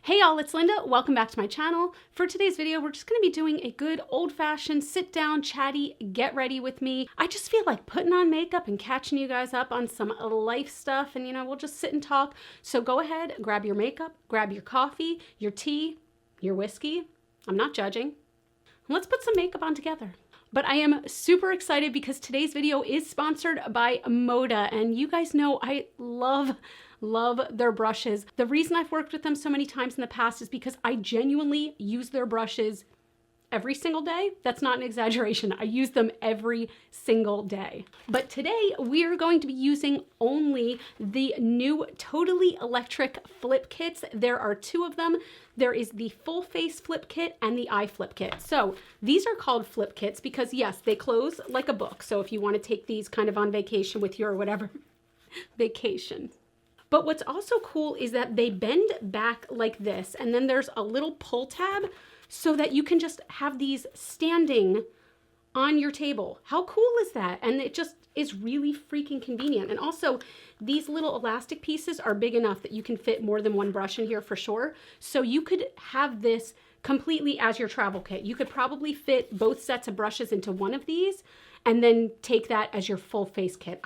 Hey y'all, it's Linda. Welcome back to my channel. For today's video, we're just gonna be doing a good old-fashioned sit-down, chatty, get ready with me. I just feel like putting on makeup and catching you guys up on some life stuff, and we'll just sit and talk. So go ahead, grab your makeup, grab your coffee, your tea, your whiskey. I'm not judging. Let's put some makeup on together. But I am super excited because today's video is sponsored by Moda, and you guys know I love their brushes. The reason I've worked with them so many times in the past is because I genuinely use their brushes every single day. That's not an exaggeration. I use them every single day. But today we are going to be using only the new totally electric flip kits. There are two of them. There is the full face flip kit and the eye flip kit. So these are called flip kits because yes, they close like a book. So if you want to take these kind of on vacation with you or whatever, vacation. But what's also cool is that they bend back like this, and then there's a little pull tab so that you can just have these standing on your table. How cool is that? And it just is really freaking convenient. And also, these little elastic pieces are big enough that you can fit more than one brush in here for sure. So you could have this completely as your travel kit. You could probably fit both sets of brushes into one of these and then take that as your full face kit.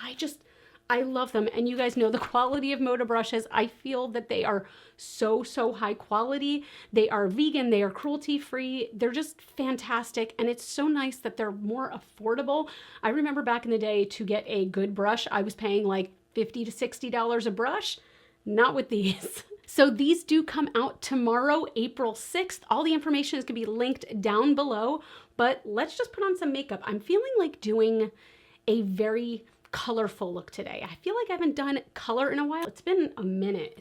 I love them, and you guys know the quality of Moda brushes. I feel that they are so high quality. They are vegan, they are cruelty-free. They're just fantastic, and it's so nice that they're more affordable. I remember back in the day to get a good brush, I was paying like $50 to $60 a brush. Not with these. So these do come out tomorrow, April 6th. All the information is gonna be linked down below, but let's just put on some makeup. I'm feeling like doing a very colorful look today. I feel like I haven't done color in a while. It's been a minute.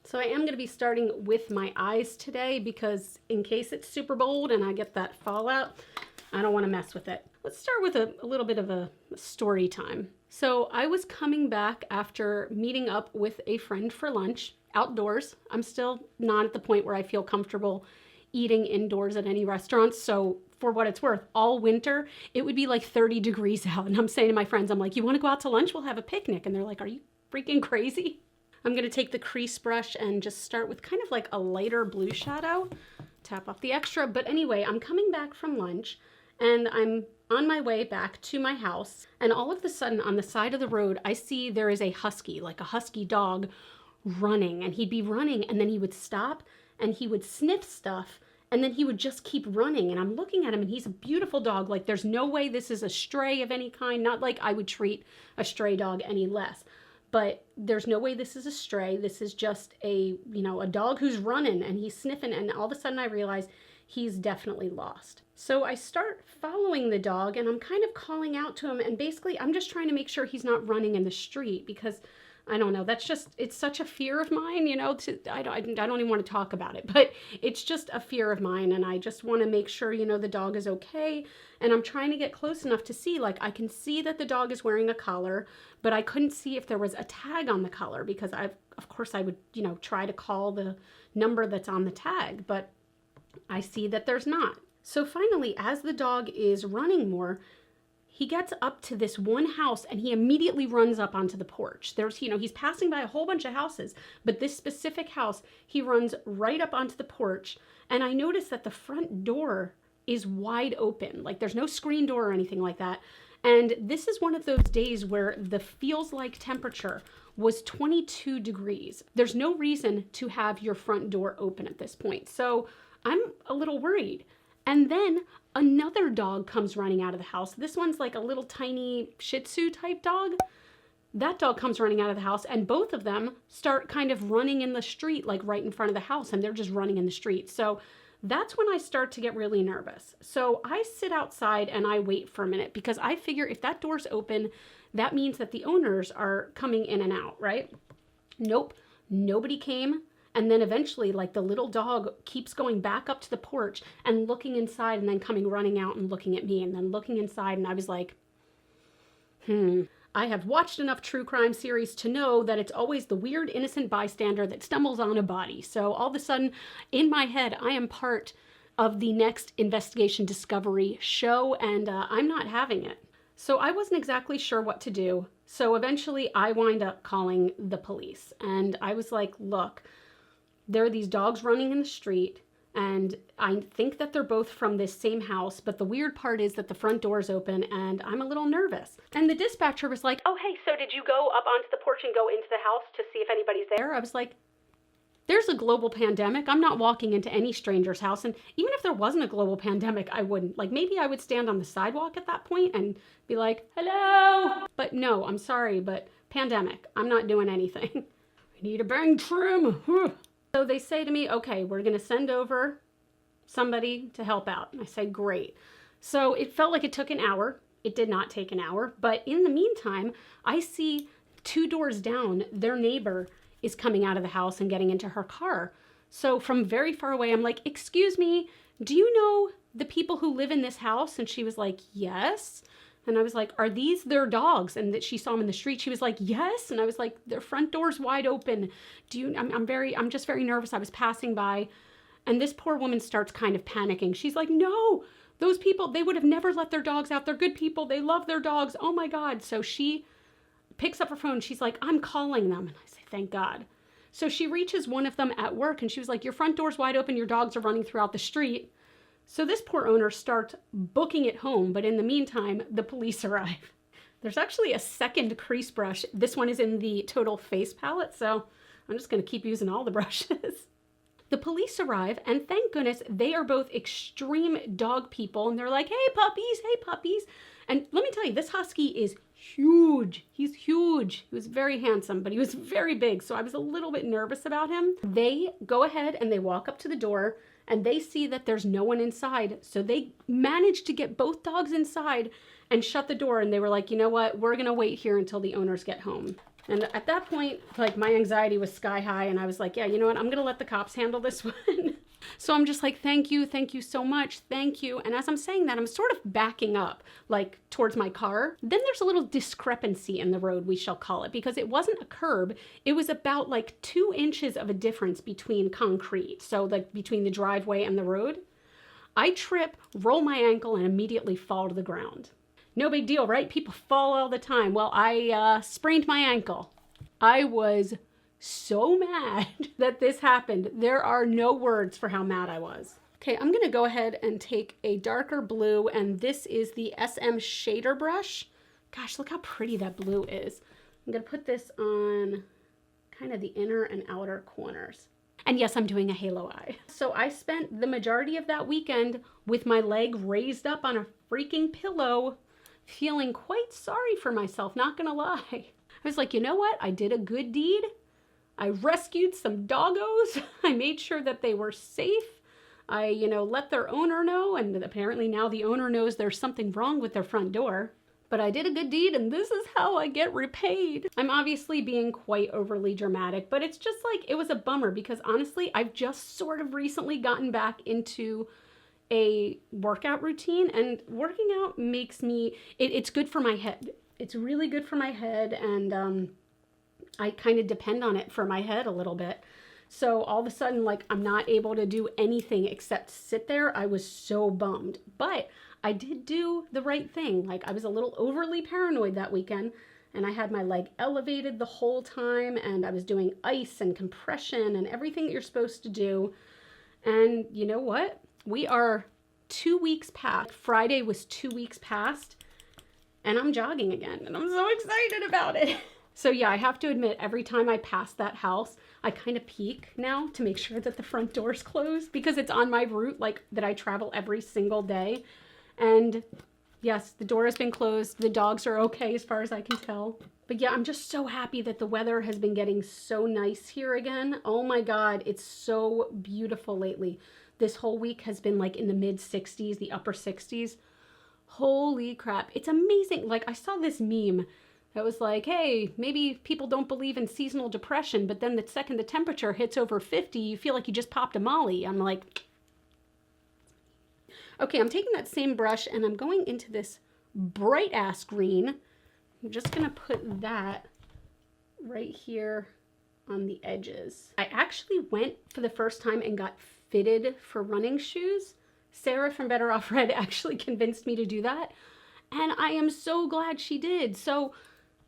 So I am going to be starting with my eyes today because in case it's super bold and I get that fallout, I don't want to mess with it. Let's start with a little bit of a story time. So I was coming back after meeting up with a friend for lunch outdoors. I'm still not at the point where I feel comfortable eating indoors at any restaurants. So for what it's worth, all winter, it would be like 30 degrees out. And I'm saying to my friends, I'm like, you want to go out to lunch? We'll have a picnic. And they're like, are you freaking crazy? I'm going to take the crease brush and just start with kind of like a lighter blue shadow. Tap off the extra. But anyway, I'm coming back from lunch and I'm on my way back to my house. And all of a sudden on the side of the road, I see there is a husky, like a husky dog running. And he'd be running and then he would stop and he would sniff stuff. And then he would just keep running, and I'm looking at him, and he's a beautiful dog. Like, there's no way this is a stray of any kind. Not like I would treat a stray dog any less, but there's no way this is a stray. This is just a dog who's running, and he's sniffing, and all of a sudden I realize he's definitely lost. So I start following the dog, and I'm kind of calling out to him, and basically I'm just trying to make sure he's not running in the street because I don't know, it's such a fear of mine, I don't even want to talk about it, but it's just a fear of mine, and I just want to make sure, the dog is okay, and I'm trying to get close enough to see, like, I can see that the dog is wearing a collar, but I couldn't see if there was a tag on the collar, because of course I would, try to call the number that's on the tag, but I see that there's not. So finally, as the dog is running more, he gets up to this one house and he immediately runs up onto the porch. There's, he's passing by a whole bunch of houses, but this specific house, he runs right up onto the porch. And I noticed that the front door is wide open. Like there's no screen door or anything like that. And this is one of those days where the feels like temperature was 22 degrees. There's no reason to have your front door open at this point. So I'm a little worried. And then another dog comes running out of the house. This one's like a little tiny Shih Tzu type dog. That dog comes running out of the house, and both of them start kind of running in the street, like right in front of the house, and they're just running in the street. So that's when I start to get really nervous. So I sit outside and I wait for a minute because I figure if that door's open, that means that the owners are coming in and out, right? Nope, nobody came. And then eventually, like, the little dog keeps going back up to the porch and looking inside and then coming running out and looking at me and then looking inside. And I was like, I have watched enough true crime series to know that it's always the weird innocent bystander that stumbles on a body. So all of a sudden, in my head, I am part of the next investigation discovery show, and I'm not having it. So I wasn't exactly sure what to do. So eventually, I wind up calling the police. And I was like, look, there are these dogs running in the street, and I think that they're both from this same house, but the weird part is that the front door is open and I'm a little nervous. And the dispatcher was like, oh, hey, so did you go up onto the porch and go into the house to see if anybody's there? I was like, there's a global pandemic. I'm not walking into any stranger's house. And even if there wasn't a global pandemic, I wouldn't. Like, maybe I would stand on the sidewalk at that point and be like, hello. But no, I'm sorry, but pandemic, I'm not doing anything. I need a bang trim. So they say to me, okay, we're going to send over somebody to help out. And I say, great. So it felt like it took an hour. It did not take an hour. But in the meantime, I see 2 doors down, their neighbor is coming out of the house and getting into her car. So from very far away, I'm like, excuse me, do you know the people who live in this house? And she was like, yes. And I was like, are these their dogs? And that she saw them in the street. She was like, yes. And I was like, their front door's wide open. I'm just very nervous. I was passing by. And this poor woman starts kind of panicking. She's like, no, those people, they would have never let their dogs out. They're good people. They love their dogs. Oh my God. So she picks up her phone. She's like, I'm calling them. And I say, thank God. So she reaches one of them at work and she was like, your front door's wide open. Your dogs are running throughout the street. So this poor owner starts booking it home, but in the meantime, the police arrive. There's actually a second crease brush. This one is in the total face palette, so I'm just going to keep using all the brushes. The police arrive, and thank goodness they are both extreme dog people, and they're like, hey puppies, hey puppies. And let me tell you, this husky is huge. He's huge. He was very handsome, but he was very big, so I was a little bit nervous about him. They go ahead and they walk up to the door, and they see that there's no one inside. So they managed to get both dogs inside and shut the door. And they were like, you know what? We're going to wait here until the owners get home. And at that point, like, my anxiety was sky high. And I was like, yeah, you know what? I'm going to let the cops handle this one. So I'm just like, thank you so much, thank you. And as I'm saying that, I'm sort of backing up, like, towards my car. Then there's a little discrepancy in the road, we shall call it, because it wasn't a curb. It was about like 2 inches of a difference between concrete. So like between the driveway and the road. I trip, roll my ankle, and immediately fall to the ground. No big deal, right? People fall all the time. Well, I sprained my ankle. I was so mad that this happened. There are no words for how mad I was. Okay, I'm gonna go ahead and take a darker blue, and this is the SM shader brush. Gosh, look how pretty that blue is. I'm gonna put this on kind of the inner and outer corners. And yes, I'm doing a halo eye. So I spent the majority of that weekend with my leg raised up on a freaking pillow, feeling quite sorry for myself, not gonna lie. I was like, you know what? I did a good deed. I rescued some doggos. I made sure that they were safe. I, let their owner know, and apparently now the owner knows there's something wrong with their front door. But I did a good deed, and this is how I get repaid. I'm obviously being quite overly dramatic, but it's just like, it was a bummer because honestly, I've just sort of recently gotten back into a workout routine, and working out makes me, it's good for my head. It's really good for my head, and I kind of depend on it for my head a little bit. So all of a sudden, like, I'm not able to do anything except sit there. I was so bummed, but I did do the right thing. Like, I was a little overly paranoid that weekend, and I had my leg elevated the whole time, and I was doing ice and compression and everything that you're supposed to do. And you know what? We are 2 weeks past. Friday was 2 weeks past, and I'm jogging again, and I'm so excited about it. So yeah, I have to admit, every time I pass that house, I kind of peek now to make sure that the front door's closed, because it's on my route, like, that I travel every single day. And yes, the door has been closed. The dogs are okay as far as I can tell. But yeah, I'm just so happy that the weather has been getting so nice here again. Oh my God, it's so beautiful lately. This whole week has been like in the mid 60s, the upper 60s. Holy crap, it's amazing. Like, I saw this meme that was like, hey, maybe people don't believe in seasonal depression, but then the second the temperature hits over 50, you feel like you just popped a Molly. I'm like, okay, I'm taking that same brush and I'm going into this bright ass green. I'm just gonna put that right here on the edges. I actually went for the first time and got fitted for running shoes. Sarah from Better Off Red actually convinced me to do that, and I am so glad she did. So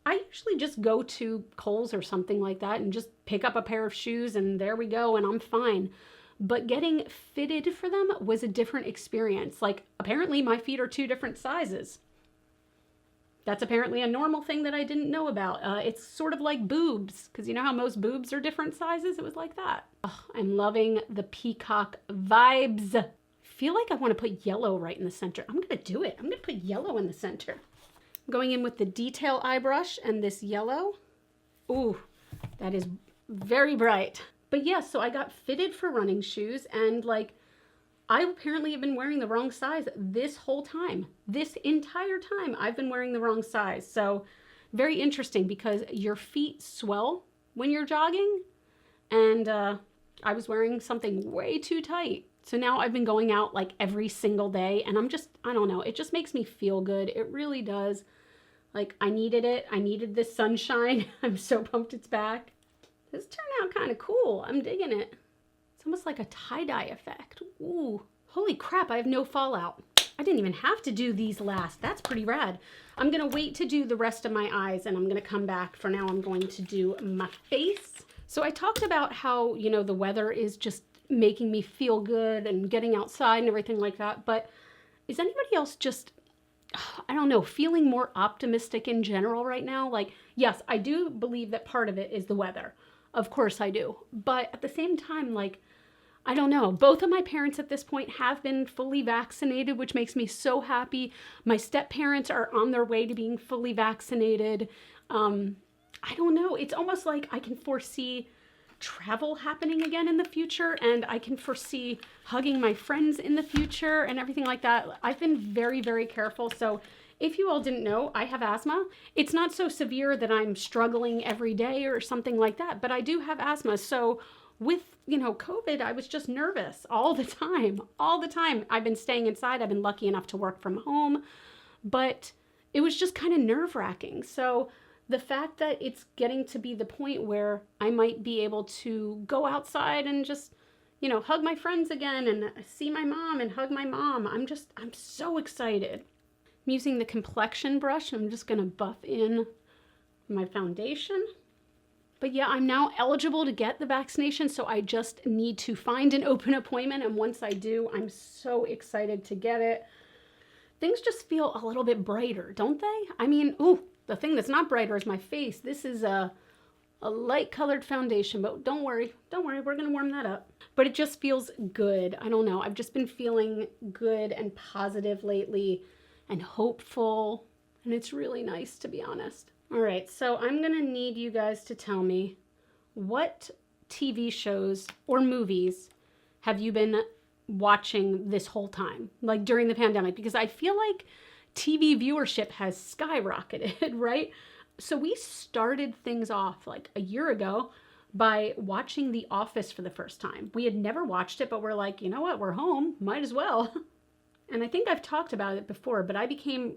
I usually just go to Kohl's or something like that and just pick up a pair of shoes and there we go and I'm fine. But getting fitted for them was a different experience. Like, apparently my feet are 2 different sizes. That's apparently a normal thing that I didn't know about. It's sort of like boobs, because you know how most boobs are different sizes? It was like that. Oh, I'm loving the peacock vibes. I feel like I want to put yellow right in the center. I'm going to do it. I'm going to put yellow in the center. I'm going in with the detail eye brush and this yellow. Ooh, that is very bright. But yeah, so I got fitted for running shoes and like, I apparently have been wearing the wrong size this whole time. This entire time I've been wearing the wrong size. So very interesting because your feet swell when you're jogging. And I was wearing something way too tight. So now I've been going out like every single day and I don't know, it just makes me feel good. It really does. Like I needed it. I needed this sunshine. I'm so pumped it's back. This turned out kind of cool. I'm digging it. It's almost like a tie-dye effect. Ooh, holy crap, I have no fallout. I didn't even have to do these last. That's pretty rad. I'm gonna wait to do the rest of my eyes and I'm gonna come back. For now, I'm going to do my face. So I talked about how, you know, the weather is just making me feel good and getting outside and everything like that. But is anybody else just, I don't know, feeling more optimistic in general right now? Like, yes, I do believe that part of it is the weather. Of course I do. But at the same time, like, I don't know. Both of my parents at this point have been fully vaccinated, which makes me so happy. My step-parents are on their way to being fully vaccinated. I don't know. It's almost like I can foresee travel happening again in the future, and I can foresee hugging my friends in the future and everything like that. I've been very, very careful. So if you all didn't know, I have asthma. It's not so severe that I'm struggling every day or something like that, but I do have asthma. So with, you know, COVID, I was just nervous all the time, all the time. I've been staying inside. I've been lucky enough to work from home, but it was just kind of nerve-wracking. So the fact that it's getting to be the point where I might be able to go outside and just, you know, hug my friends again and see my mom and hug my mom. I'm so excited. I'm using the complexion brush. I'm just going to buff in my foundation. But yeah, I'm now eligible to get the vaccination, so I just need to find an open appointment. And once I do, I'm so excited to get it. Things just feel a little bit brighter, don't they? I mean, ooh, the thing that's not brighter is my face. This is a light colored foundation, but don't worry, we're going to warm that up. But it just feels good. I don't know. I've just been feeling good and positive lately and hopeful, and it's really nice, to be honest. All right, so I'm gonna need you guys to tell me what TV shows or movies have you been watching this whole time, like during the pandemic, because I feel like TV viewership has skyrocketed, right? So we started things off like a year ago by watching The Office for the first time. We had never watched it, but we're like, you know what, we're home, might as well. And I think I've talked about it before, but I became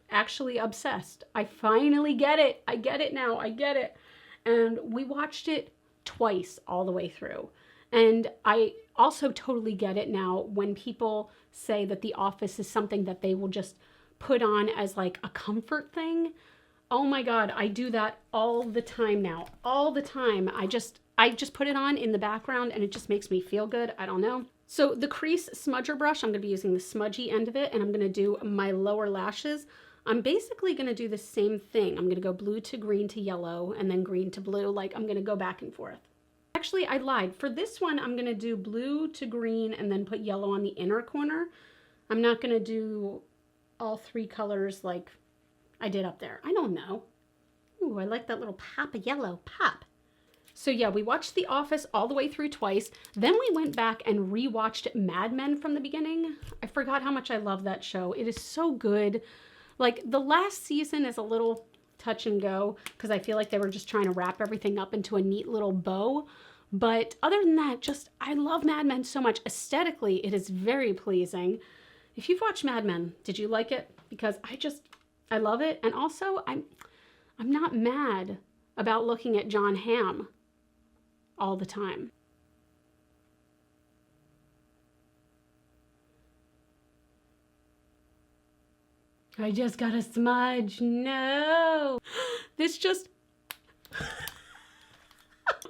actually obsessed. I finally get it. I get it now. I get it. And we watched it twice all the way through. And I also totally get it now when people say that The Office is something that they will just put on as like a comfort thing. Oh my God, I do that all the time now. All the time. I just put it on in the background and it just makes me feel good. I don't know. So the crease smudger brush, I'm going to be using the smudgy end of it, and I'm going to do my lower lashes. I'm basically going to do the same thing. I'm going to go blue to green to yellow and then green to blue. Like I'm going to go back and forth. Actually, I lied. For this one, I'm going to do blue to green and then put yellow on the inner corner. I'm not going to do all 3 colors like I did up there. I don't know. Ooh, I like that little pop of yellow. Pop. So yeah, we watched The Office all the way through twice. Then we went back and rewatched Mad Men from the beginning. I forgot how much I love that show. It is so good. Like the last season is a little touch and go because I feel like they were just trying to wrap everything up into a neat little bow. But other than that, just I love Mad Men so much. Aesthetically, it is very pleasing. If you've watched Mad Men, did you like it? Because I love it. And also, I'm not mad about looking at John Hamm all the time. I just got a smudge. No. This just...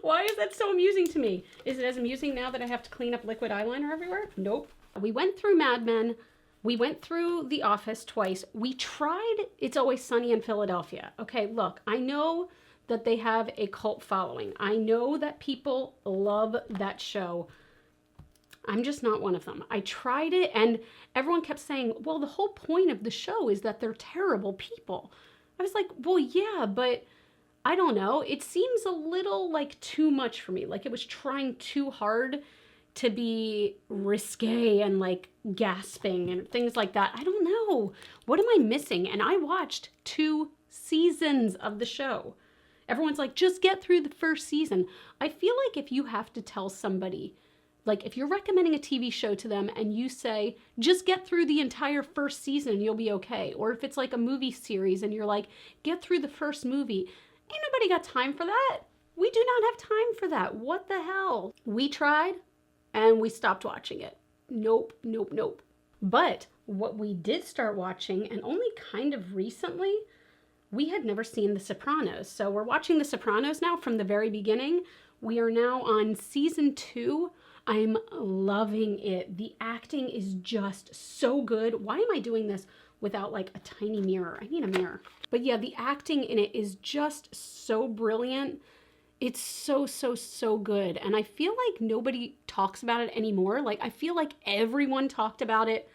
Why is that so amusing to me? Is it as amusing now that I have to clean up liquid eyeliner everywhere? Nope. We went through Mad Men. We went through The Office twice. We tried It's Always Sunny in Philadelphia. Okay, look, I know that they have a cult following. I know that people love that show. I'm just not one of them. I tried it and everyone kept saying, well, the whole point of the show is that they're terrible people. I was like, well, yeah, but I don't know. It seems a little like too much for me. Like it was trying too hard to be risque and like gasping and things like that. I don't know. What am I missing? And I watched 2 seasons of the show. Everyone's like, just get through the first season. I feel like if you have to tell somebody, like if you're recommending a TV show to them and you say, just get through the entire first season and you'll be okay. Or if it's like a movie series and you're like, get through the first movie. Ain't nobody got time for that. We do not have time for that. What the hell? We tried and we stopped watching it. Nope, nope, nope. But what we did start watching, and only kind of recently, we had never seen The Sopranos. So we're watching The Sopranos now from the very beginning. We are now on season 2. I'm loving it. The acting is just so good. Why am I doing this without like a tiny mirror? I need a mirror. But yeah, the acting in it is just so brilliant. It's so, so, so good. And I feel like nobody talks about it anymore. Like I feel like everyone talked about it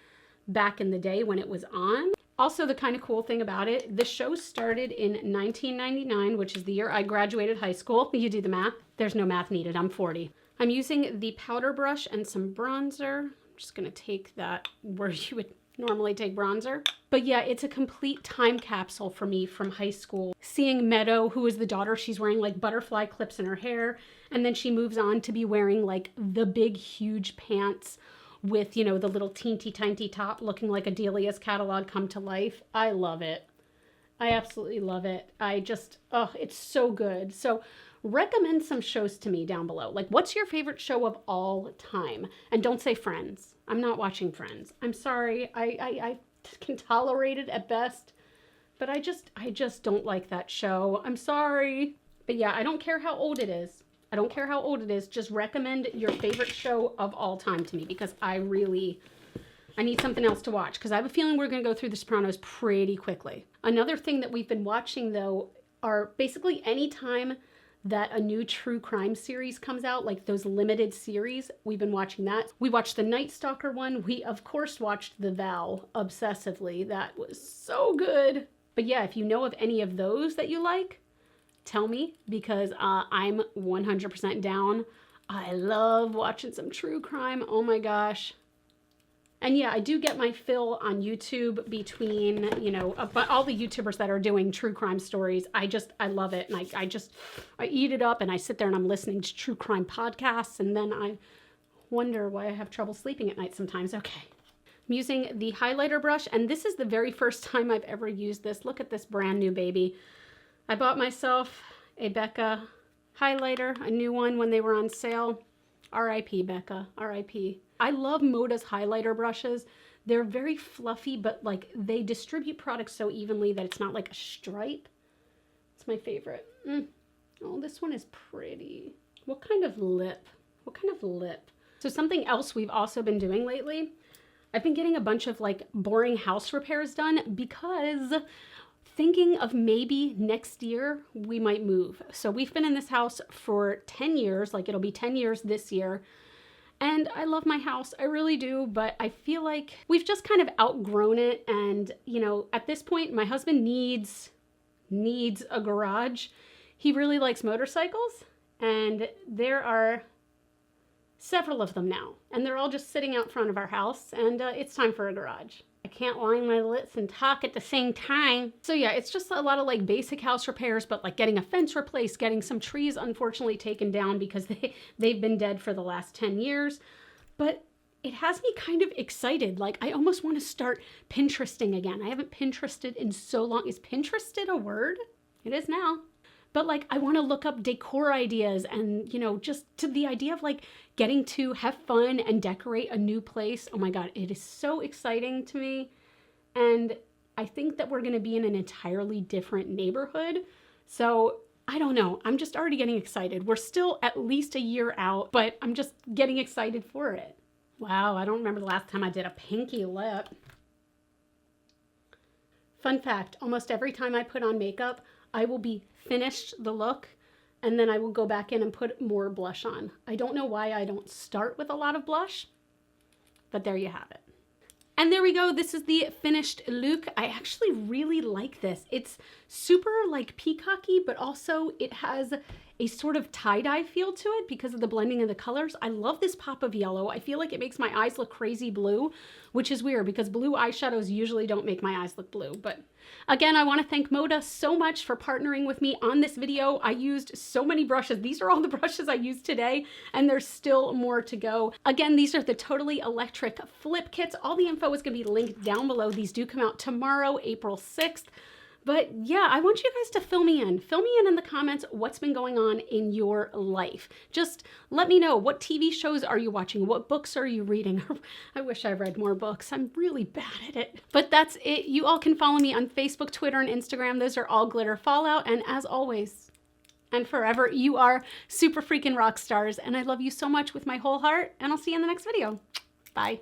back in the day when it was on. Also, the kind of cool thing about it, the show started in 1999, which is the year I graduated high school. You do the math. There's no math needed. I'm 40. I'm using the powder brush and some bronzer. I'm just going to take that where you would normally take bronzer. But yeah, it's a complete time capsule for me from high school. Seeing Meadow, who is the daughter, she's wearing like butterfly clips in her hair. And then she moves on to be wearing like the big, huge pants with, you know, the little teensy tiny top looking like a Delia's catalog come to life. I love it. I absolutely love it. I just, oh, it's so good. So recommend some shows to me down below. Like, what's your favorite show of all time? And don't say Friends. I'm not watching Friends. I'm sorry. I can tolerate it at best, but I just don't like that show. I'm sorry. But yeah, I don't care how old it is. I don't care how old it is. Just recommend your favorite show of all time to me because I need something else to watch because I have a feeling we're going to go through The Sopranos pretty quickly. Another thing that we've been watching though are basically any time that a new true crime series comes out, like those limited series, we've been watching that. We watched the Night Stalker one. We of course watched The Vow obsessively. That was so good. But yeah, if you know of any of those that you like, tell me because I'm 100% down. I love watching some true crime. Oh my gosh. And yeah, I do get my fill on YouTube between, you know, all the YouTubers that are doing true crime stories. I love it. And I eat it up and I sit there and I'm listening to true crime podcasts. And then I wonder why I have trouble sleeping at night sometimes. Okay. I'm using the highlighter brush. And this is the very first time I've ever used this. Look at this brand new baby. I bought myself a Becca highlighter, a new one when they were on sale. R.I.P. Becca, R.I.P. I love Moda's highlighter brushes. They're very fluffy, but like they distribute products so evenly that it's not like a stripe. It's my favorite. Oh, this one is pretty. What kind of lip? What kind of lip? So something else we've also been doing lately, I've been getting a bunch of like boring house repairs done because thinking of maybe next year we might move. So we've been in this house for 10 years, like it'll be 10 years this year. And I love my house, I really do, but I feel like we've just kind of outgrown it. And, you know, at this point, my husband needs a garage. He really likes motorcycles, and there are several of them now. And they're all just sitting out front of our house, and it's time for a garage. I can't line my lips and talk at the same time. So yeah, it's just a lot of like basic house repairs, but like getting a fence replaced, getting some trees unfortunately taken down because they've been dead for the last 10 years. But it has me kind of excited. Like I almost want to start Pinteresting again. I haven't Pinterested in so long. Is Pinterested a word? It is now. But like, I want to look up decor ideas and, you know, just to the idea of like getting to have fun and decorate a new place. Oh my God, it is so exciting to me. And I think that we're going to be in an entirely different neighborhood. So I don't know. I'm just already getting excited. We're still at least a year out, but I'm just getting excited for it. Wow, I don't remember the last time I did a pinky lip. Fun fact, almost every time I put on makeup, I will be finished the look and then I will go back in and put more blush on. I don't know why I don't start with a lot of blush, but there you have it. And there we go. This is the finished look. I actually really like this. It's super like peacocky, but also it has a sort of tie-dye feel to it because of the blending of the colors. I love this pop of yellow. I feel like it makes my eyes look crazy blue, which is weird because blue eyeshadows usually don't make my eyes look blue. But again, I want to thank Moda so much for partnering with me on this video. I used so many brushes. These are all the brushes I used today, and there's still more to go. Again, these are the Totally Electric Flip Kits. All the info is going to be linked down below. These do come out tomorrow, April 6th. But yeah, I want you guys to fill me in. Fill me in the comments what's been going on in your life. Just let me know, what TV shows are you watching? What books are you reading? I wish I read more books. I'm really bad at it. But that's it. You all can follow me on Facebook, Twitter, and Instagram. Those are all GlitterFallout. And as always, and forever, you are super freaking rock stars. And I love you so much with my whole heart. And I'll see you in the next video. Bye.